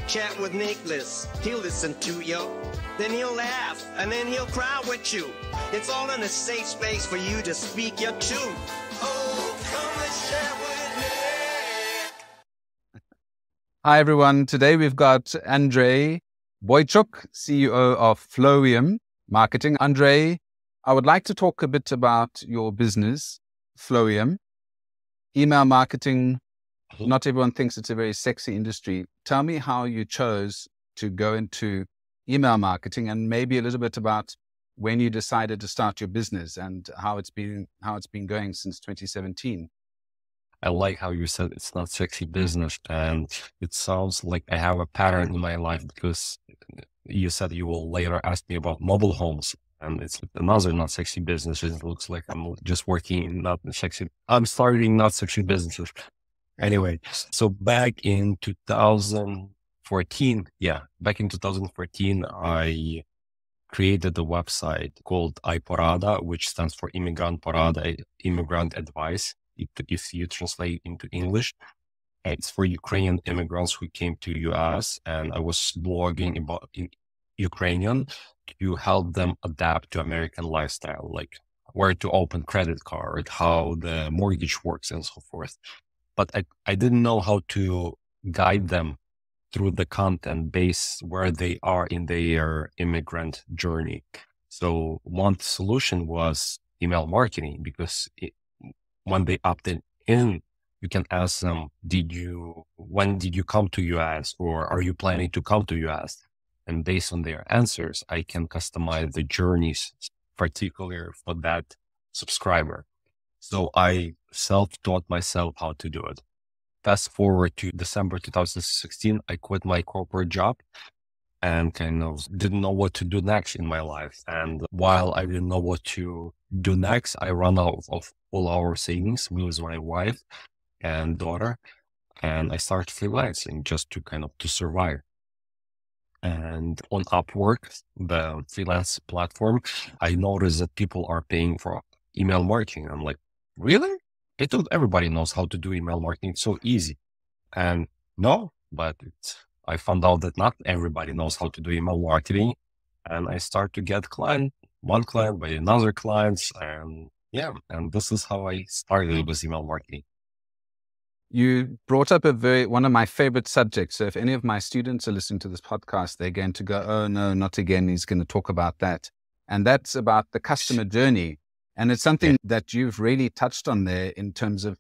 Chat with Nicholas. He'll listen to you. Then he'll laugh, and then he'll cry with you. It's all in a safe space for you to speak your truth. Oh, come and chat with Nick. Hi, everyone. Today we've got Andriy Boychuk, CEO of Flowium Marketing. Andriy, I would like to talk a bit about your business, Flowium. Email marketing, not everyone thinks it's a very sexy industry. Tell me how you chose to go into email marketing, and maybe a little bit about when you decided to start your business and how it's been going since 2017. I like how you said it's not sexy business, and it sounds like I have a pattern in my life, because you said you will later ask me about mobile homes, and it's another not sexy business. It looks like I'm just working in not sexy. I'm starting not sexy businesses. Anyway, so back in 2014, I created a website called iPorada, which stands for Immigrant Porada, Immigrant Advice. If you translate into English, it's for Ukrainian immigrants who came to US, and I was blogging about in Ukrainian to help them adapt to American lifestyle, like where to open credit card, how the mortgage works, and so forth. But I didn't know how to guide them through the content base where they are in their immigrant journey. So one solution was email marketing, because when they opted in, you can ask them, when did you come to US, or are you planning to come to US? And based on their answers, I can customize the journeys particular for that subscriber. So I self-taught myself how to do it. Fast forward to December 2016, I quit my corporate job and kind of didn't know what to do next in my life. And while I didn't know what to do next, I ran out of all our savings with my wife and daughter. And I started freelancing just to survive. And on Upwork, the freelance platform, I noticed that people are paying for email marketing. I'm like, really? I thought everybody knows how to do email marketing. It's so easy. And no, but I found out that not everybody knows how to do email marketing. And I start to get one client by another clients. And this is how I started with email marketing. You brought up one of my favorite subjects. So if any of my students are listening to this podcast, they're going to go, oh no, not again. He's going to talk about that. And that's about the customer journey. And it's something that you've really touched on there in terms of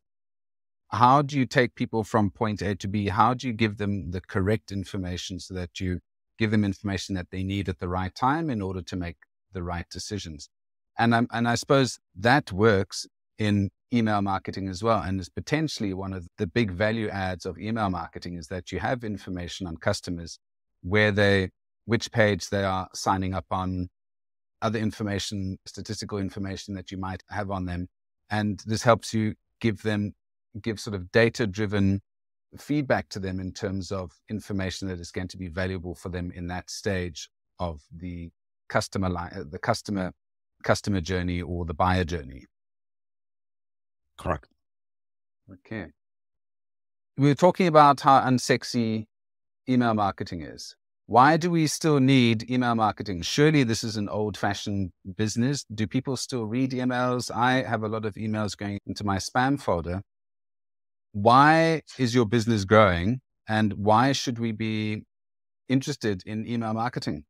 how do you take people from point A to B? How do you give them the correct information so that you give them information that they need at the right time in order to make the right decisions? And I suppose that works in email marketing as well. And is potentially one of the big value adds of email marketing is that you have information on customers, which page they are signing up on, other information, statistical information that you might have on them. And this helps you give sort of data-driven feedback to them in terms of information that is going to be valuable for them in that stage of the customer journey or the buyer journey. Correct. Okay. We were talking about how unsexy email marketing is. Why do we still need email marketing? Surely this is an old-fashioned business. Do people still read emails? I have a lot of emails going into my spam folder. Why is your business growing, and why should we be interested in email marketing?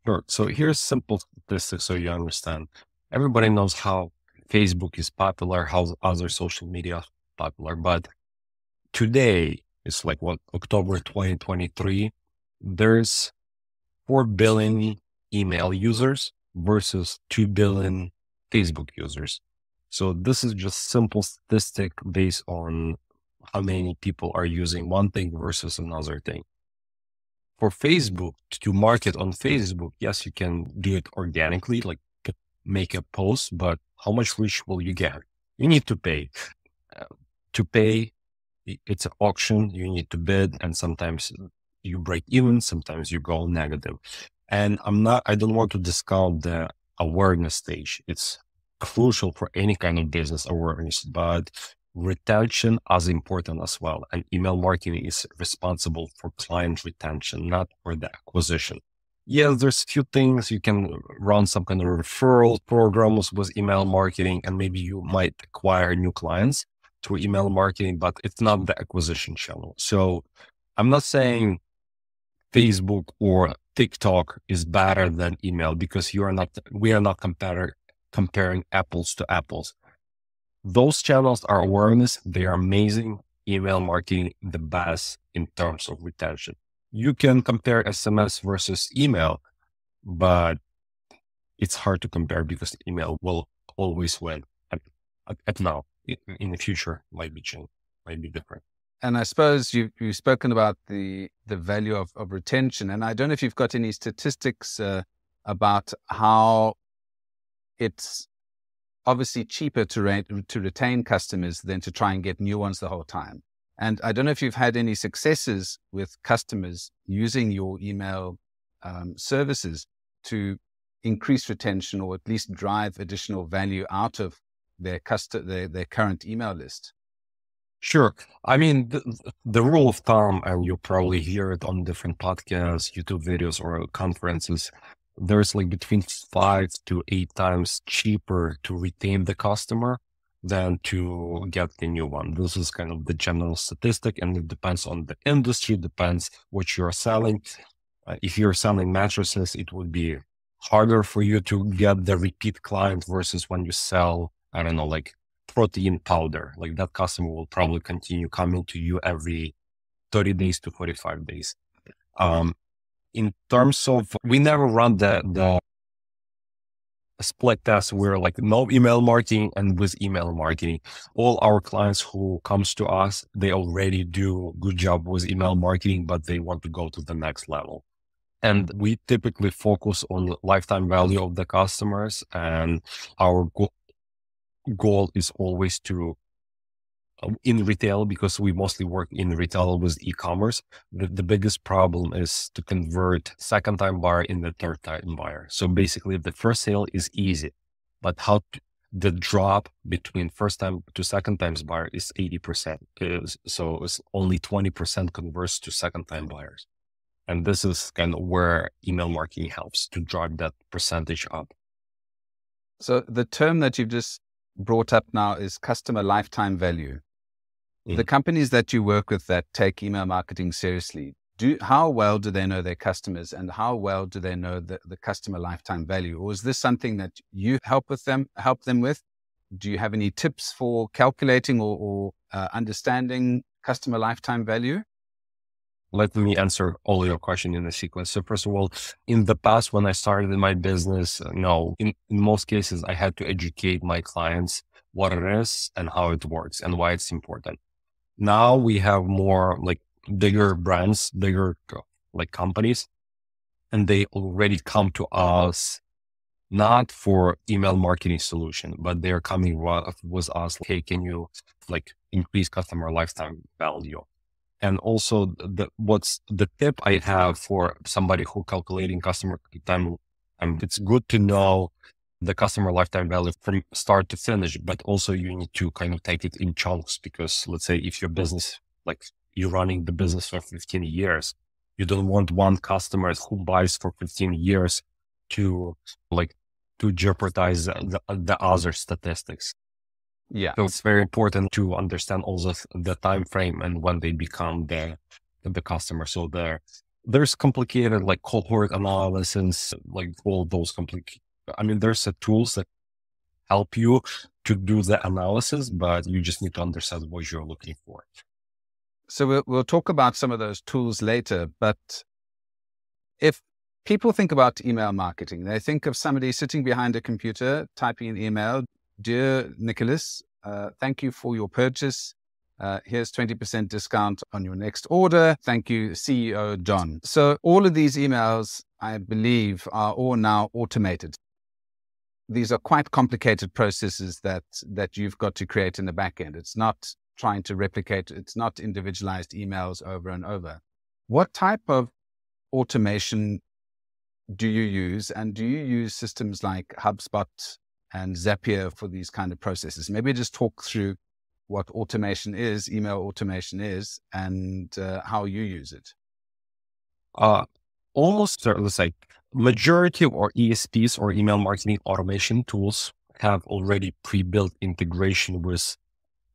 Sure. So here's simple statistics so you understand. Everybody knows how Facebook is popular, how other social media is popular, but today, it's like October 2023, there's 4 billion email users versus 2 billion Facebook users. So this is just simple statistic based on how many people are using one thing versus another thing. For Facebook, to market on Facebook, yes, you can do it organically, like make a post, but how much reach will you get? You need to pay. To pay, it's an auction, you need to bid, and sometimes you break even, sometimes you go negative. And I don't want to discount the awareness stage. It's crucial for any kind of business awareness, but retention as important as well. And email marketing is responsible for client retention, not for the acquisition. Yes, there's a few things you can run some kind of referral programs with email marketing, and maybe you might acquire new clients through email marketing, but it's not the acquisition channel. So I'm not saying Facebook or TikTok is better than email, because we are not comparing apples to apples. Those channels are awareness. They are amazing. Email marketing, the best in terms of retention. You can compare SMS versus email, but it's hard to compare because email will always win at now. In the future, might be changed, might be different. And I suppose you've spoken about the value of retention. And I don't know if you've got any statistics about how it's obviously cheaper to retain customers than to try and get new ones the whole time. And I don't know if you've had any successes with customers using your email services to increase retention, or at least drive additional value out of their current email list. Sure. I mean, the rule of thumb, and you probably hear it on different podcasts, YouTube videos, or conferences, there's like between 5 to 8 times cheaper to retain the customer than to get the new one. This is kind of the general statistic, and it depends on the industry, depends what you're selling. If you're selling mattresses, it would be harder for you to get the repeat client versus when you sell, I don't know, like protein powder. Like that customer will probably continue coming to you every 30 days to 45 days. In terms of, we never run the split test where like no email marketing and with email marketing. All our clients who comes to us, they already do good job with email marketing, but they want to go to the next level. And we typically focus on lifetime value of the customers, and our goal is always to, in retail, because we mostly work in retail with e-commerce, the biggest problem is to convert second time buyer in the third time buyer. So basically the first sale is easy, but the drop between first time to second times buyer is 80%. So it's only 20% converts to second time buyers. And this is kind of where email marketing helps to drive that percentage up. So the term that you've just brought up now is customer lifetime value. The companies that you work with that take email marketing seriously, how well do they know their customers, and how well do they know the customer lifetime value? Or is this something that you help them with? Do you have any tips for calculating or understanding customer lifetime value? Let me answer all your questions in a sequence. So first of all, in the past, when I started in my business, in most cases, I had to educate my clients what it is and how it works and why it's important. Now we have more like bigger brands, bigger like companies, and they already come to us not for email marketing solution, but they're coming with us. Hey, can you like increase customer lifetime value? And also what's the tip I have for somebody who calculating customer lifetime, it's good to know the customer lifetime value from start to finish, but also you need to kind of take it in chunks, because let's say if your business, like you're running the business for 15 years, you don't want one customer who buys for 15 years to jeopardize the other statistics. Yeah. So it's very important to understand also the time frame and when they become the customer. So there's complicated like cohort analysis, like all those there's tools that help you to do the analysis, but you just need to understand what you're looking for. So we'll talk about some of those tools later, but if people think about email marketing, they think of somebody sitting behind a computer, typing an email. Dear Nicholas, thank you for your purchase. Here's 20% discount on your next order. Thank you, CEO John. So all of these emails, I believe, are all now automated. These are quite complicated processes that you've got to create in the back end. It's not trying to replicate. It's not individualized emails over and over. What type of automation do you use? And do you use systems like HubSpot and Zapier for these kind of processes? Maybe just talk through what automation is, email automation is, and how you use it? Almost, let's say, majority of our ESPs or email marketing automation tools have already pre-built integration with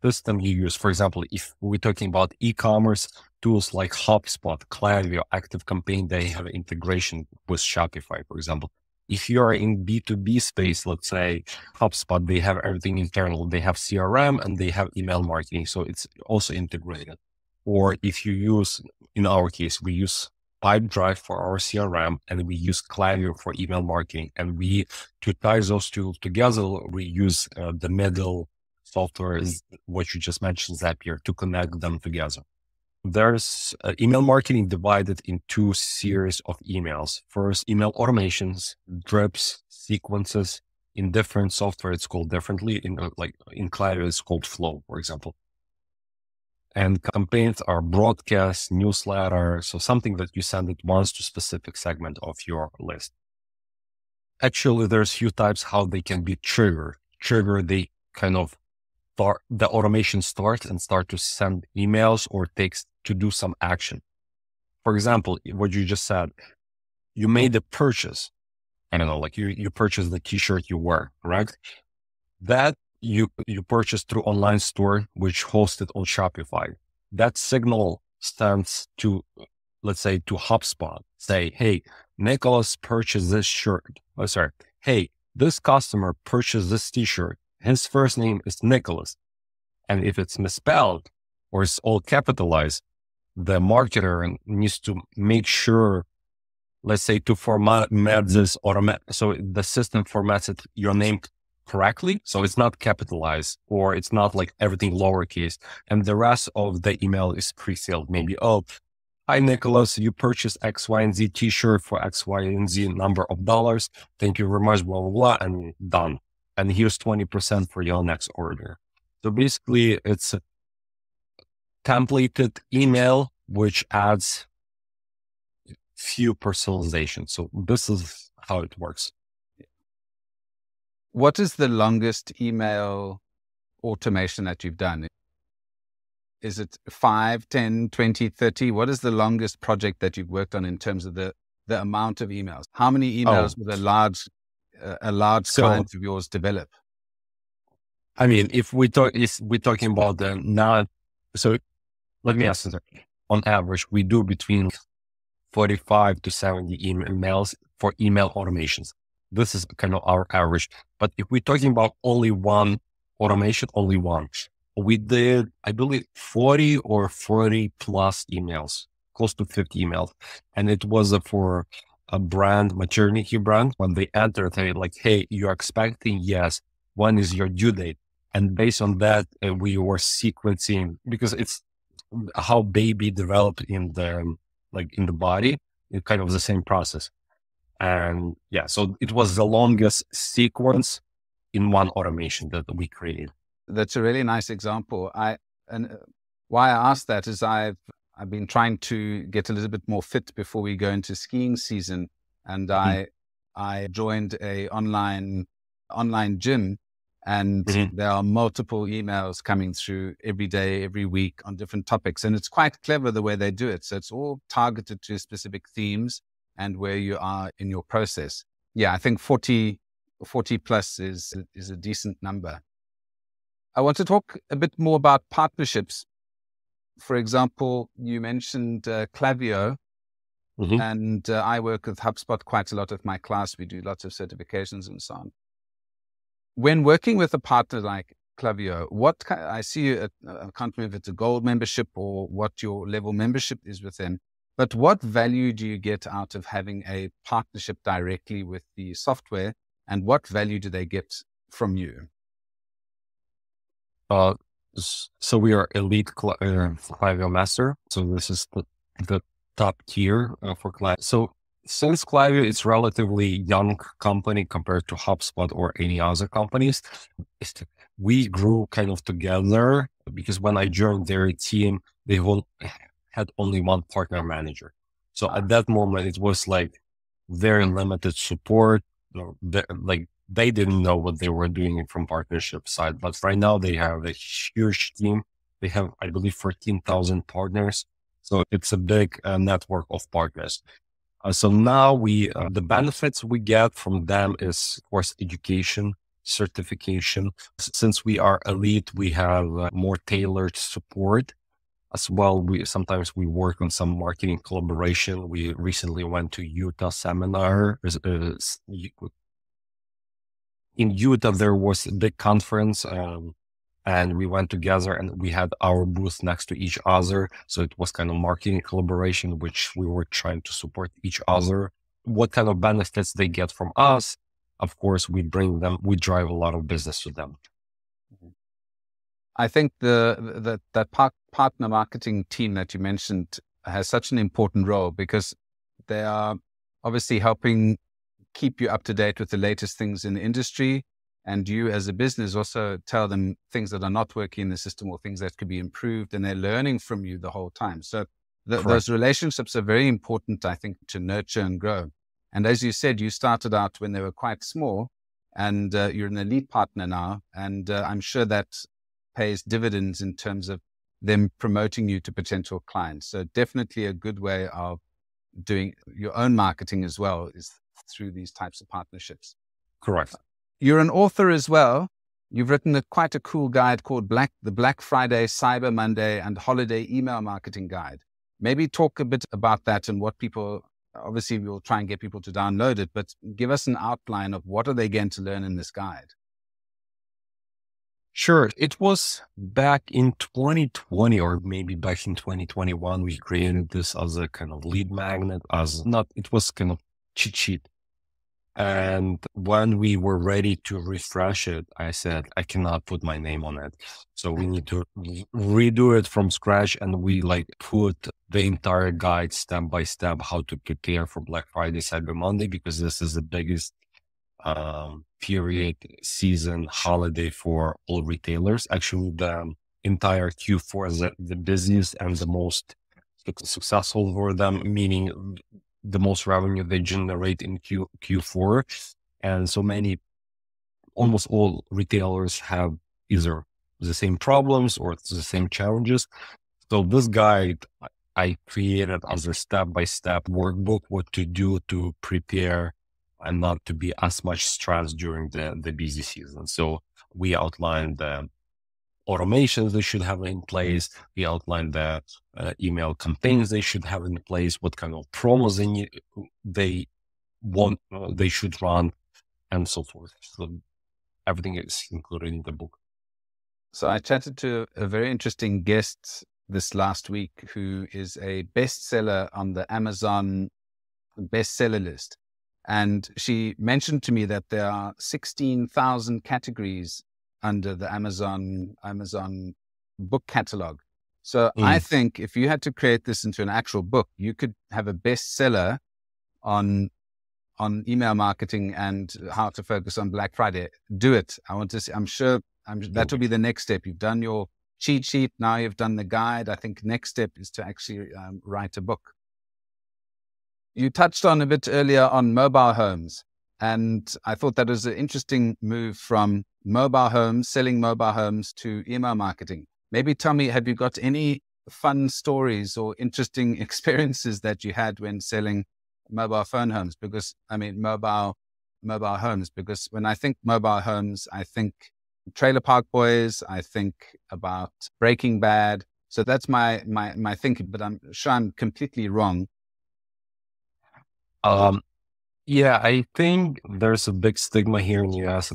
system you use. For example, if we're talking about e-commerce tools like HubSpot, Klaviyo, ActiveCampaign, they have integration with Shopify, for example. If you are in B2B space, let's say HubSpot, they have everything internal. They have CRM and they have email marketing. So it's also integrated. Or if you use, in our case, we use Pipedrive for our CRM and we use Klaviyo for email marketing. And to tie those two together, we use the middle software, is what you just mentioned, Zapier, to connect them together. There's email marketing divided in two series of emails. First, email automations, drips, sequences. In different software, it's called differently. In Klaviyo, it's called Flow, for example. And campaigns are broadcast, newsletter, so something that you send it once to a specific segment of your list. Actually, there's few types how they can be triggered. They kind of the automation starts and start to send emails or takes to do some action. For example, what you just said, you made a purchase. I don't know, like you purchased the t-shirt you wear, right? That you purchased through online store, which hosted on Shopify. That signal sends to, let's say, to HubSpot. Say, hey, Nicholas purchased this shirt. Oh, sorry. Hey, this customer purchased this t-shirt. His first name is Nicholas. And if it's misspelled or it's all capitalized, the marketer needs to make sure, let's say, to format this so the system formats it, your name correctly. So it's not capitalized or it's not like everything lowercase. And the rest of the email is pre-filled. Maybe, oh, hi, Nicholas, you purchased X, Y, and Z t-shirt for X, Y, and Z number of dollars. Thank you very much, blah, blah, blah, and done. And here's 20% for your next order. So basically, it's a templated email, which adds few personalization. So this is how it works. What is the longest email automation that you've done? Is it 5, 10, 20, 30? What is the longest project that you've worked on in terms of the amount of emails? How many emails would a large client of yours develop? I mean, if we're talking about the now, so let me ask you, on average, we do between 45 to 70 emails for email automations. This is kind of our average. But if we're talking about only one automation, we did, I believe, 40 or 40 plus emails, close to 50 emails. And it was for a brand, maternity brand. When they entered, they like, hey, you're expecting? Yes. When is your due date? And based on that, we were sequencing, because it's how baby developed in the body. It's kind of the same process. And yeah, so it was the longest sequence in one automation that we created. That's a really nice example. Why I asked that is I've been trying to get a little bit more fit before we go into skiing season, and I joined a online gym, and there are multiple emails coming through every day, every week on different topics, and it's quite clever the way they do it. So it's all targeted to specific themes and where you are in your process. Yeah, I think 40 plus is a decent number. I want to talk a bit more about partnerships. For example, you mentioned Klaviyo, and I work with HubSpot quite a lot with my class. We do lots of certifications and so on. When working with a partner like Klaviyo, I see, I can't remember if it's a gold membership or what your level membership is with them, but what value do you get out of having a partnership directly with the software, and what value do they get from you? So we are elite Klaviyo master. So this is the top tier for Klaviyo. So since Klaviyo is relatively young company compared to HubSpot or any other companies, we grew kind of together, because when I joined their team, they had only one partner manager. So at that moment, it was like very limited support. Like they didn't know what they were doing from partnership side. But right now they have a huge team. They have, I believe, 14,000 partners. So it's a big network of partners. So now the benefits we get from them is, of course, education, certification. Since we are elite, we have more tailored support as well. Sometimes we work on some marketing collaboration. We recently went to Utah seminar. In Utah, there was a big conference, and we went together and we had our booth next to each other. So it was kind of marketing collaboration, which we were trying to support each other. What kind of benefits they get from us? Of course, we drive a lot of business to them. I think that partner marketing team that you mentioned has such an important role because they are obviously helping keep you up to date with the latest things in the industry. And you as a business also tell them things that are not working in the system or things that could be improved, and they're learning from you the whole time. So those relationships are very important, I think, to nurture and grow. And as you said, you started out when they were quite small, and you're an elite partner now. And I'm sure that pays dividends in terms of them promoting you to potential clients. So definitely a good way of doing your own marketing as well is through these types of partnerships. Correct. You're an author as well. You've written quite a cool guide called the Black Friday, Cyber Monday, and Holiday Email Marketing Guide. Maybe talk a bit about that and what people, obviously we'll try and get people to download it, but give us an outline of what are they going to learn in this guide. Sure. It was back in 2020 or maybe back in 2021, we created this as a kind of lead magnet, it was kind of cheat sheet. And when we were ready to refresh it, I said, I cannot put my name on it. So we need to redo it from scratch. And we put the entire guide step by step, how to prepare for Black Friday, Cyber Monday, because this is the biggest period, season, holiday for all retailers. Actually, the entire Q4 is the busiest and the most successful for them, meaning the most revenue they generate in Q4. And so almost all retailers have either the same problems or the same challenges. So this guide I created as a step-by-step workbook, what to do to prepare and not to be as much stressed during the busy season. So we outlined the automations they should have in place. We outlined the email campaigns they should have in place, what kind of promos they should run, and so forth. So everything is included in the book. So I chatted to a very interesting guest this last week who is a bestseller on the Amazon bestseller list. And she mentioned to me that there are 16,000 categories under the Amazon book catalog. So I think if you had to create this into an actual book, you could have a bestseller on email marketing and how to focus on Black Friday. Do it. I'm sure that will be the next step. You've done your cheat sheet. Now you've done the guide. I think next step is to actually write a book. You touched on a bit earlier on mobile homes. And I thought that was an interesting move from selling mobile homes to email marketing. Maybe tell me, have you got any fun stories or interesting experiences that you had when selling mobile homes? Because when I think mobile homes, I think Trailer Park Boys, I think about Breaking Bad. So that's my thinking, but I'm sure I'm completely wrong. Yeah, I think there's a big stigma here in the US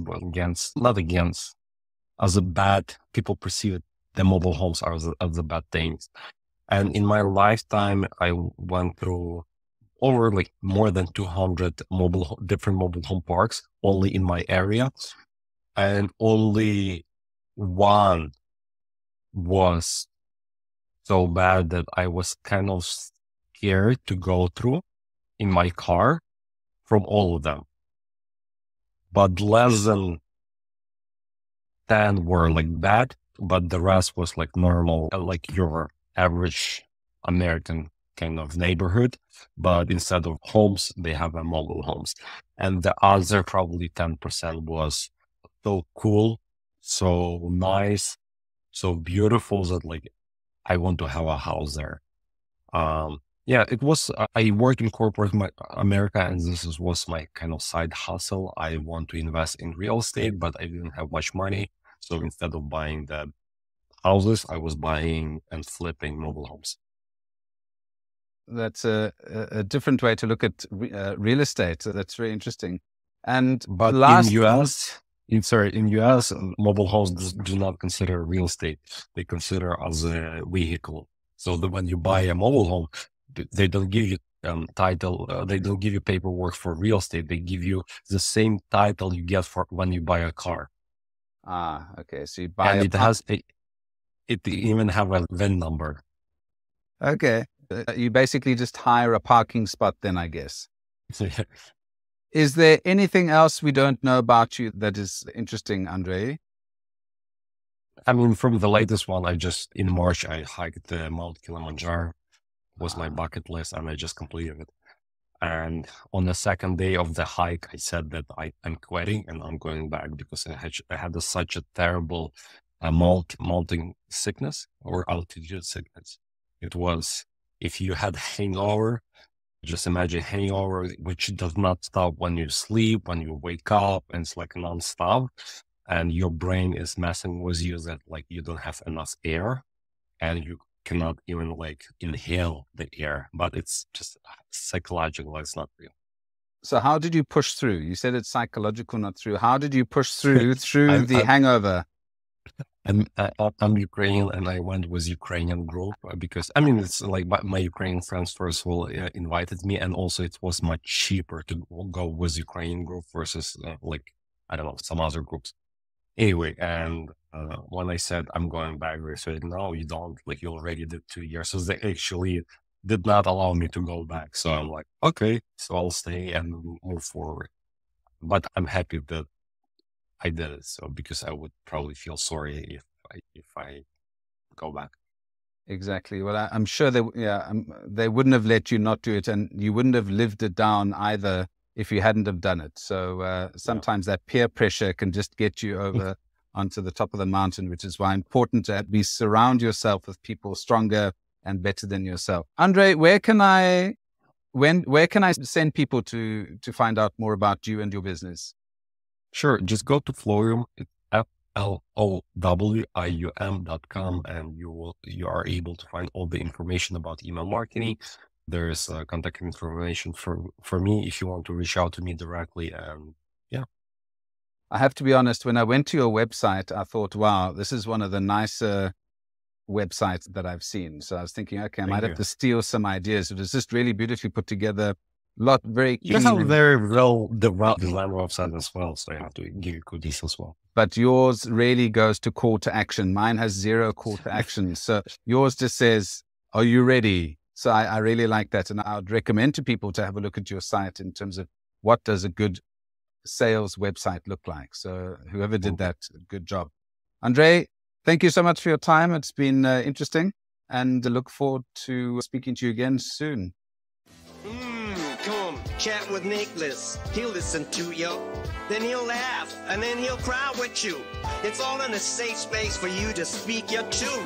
people perceive the mobile homes as the bad things. And in my lifetime, I went through over more than 200 different mobile home parks only in my area. And only one was so bad that I was kind of scared to go through in my car from all of them. But less than 10 were bad, but the rest was normal, like your average American kind of neighborhood, but instead of homes, they have a mobile homes. And the other probably 10% was so cool, so nice, so beautiful that like I want to have a house there. Yeah, it was, I work in corporate America, and was my kind of side hustle. I want to invest in real estate, but I didn't have much money. So instead of buying the houses, I was buying and flipping mobile homes. That's a different way to look at real estate. So that's very interesting. And but in US, mobile homes do not consider real estate. They consider as a vehicle. So that when you buy a mobile home, they don't give you title. They don't give you paperwork for real estate. They give you the same title you get for when you buy a car. Okay. So you buy, and it even have a VIN number. Okay. You basically just hire a parking spot then, I guess. Is there anything else we don't know about you that is interesting, Andriy? I mean, from the latest one, in March, I hiked Mount Kilimanjaro. Was my bucket list, and I just completed it. And on the second day of the hike, I said that I'm quitting and I'm going back because I had such a terrible mountain sickness or altitude sickness. It was, if you had hangover, just imagine hangover, which does not stop when you sleep, when you wake up, and it's like nonstop. And your brain is messing with you that like you don't have enough air and you cannot even like inhale the air, but it's just psychological. It's not real. So how did you push through? You said it's psychological, not through. How did you push through the hangover? I'm Ukrainian, and I went with Ukrainian group because I mean it's like my Ukrainian friends first of all invited me, and also it was much cheaper to go with Ukrainian group versus like I don't know, some other groups. Anyway, and when I said I'm going back, they said no, you don't. Like you already did 2 years, so they actually did not allow me to go back. So I'm like, okay, so I'll stay and move forward. But I'm happy that I did it. So because I would probably feel sorry if I go back. Exactly. Well, I'm sure they wouldn't have let you not do it, and you wouldn't have lived it down either if you hadn't have done it. So sometimes that peer pressure can just get you over onto the top of the mountain, which is why it's important to surround yourself with people stronger and better than yourself. Andriy, where can I send people to find out more about you and your business? Sure. Just go to Flowium. It's FLOWIUM.com, and you are able to find all the information about email marketing. There is contact information for me if you want to reach out to me directly. And yeah. I have to be honest, when I went to your website, I thought, wow, this is one of the nicer websites that I've seen. So I was thinking, okay, I might have to steal some ideas. It was just really beautifully put together. Very clean. You have very well developed design website as well, so I have to give you goodies as well. But yours really goes to call to action. Mine has zero call to action. So yours just says, are you ready? So I really like that. And I would recommend to people to have a look at your site in terms of what does a good sales website look like. So whoever did that, good job. Andriy, thank you so much for your time. It's been interesting, and I look forward to speaking to you again soon. Come chat with Nicholas. He'll listen to you. Then he'll laugh, and then he'll cry with you. It's all in a safe space for you to speak your truth.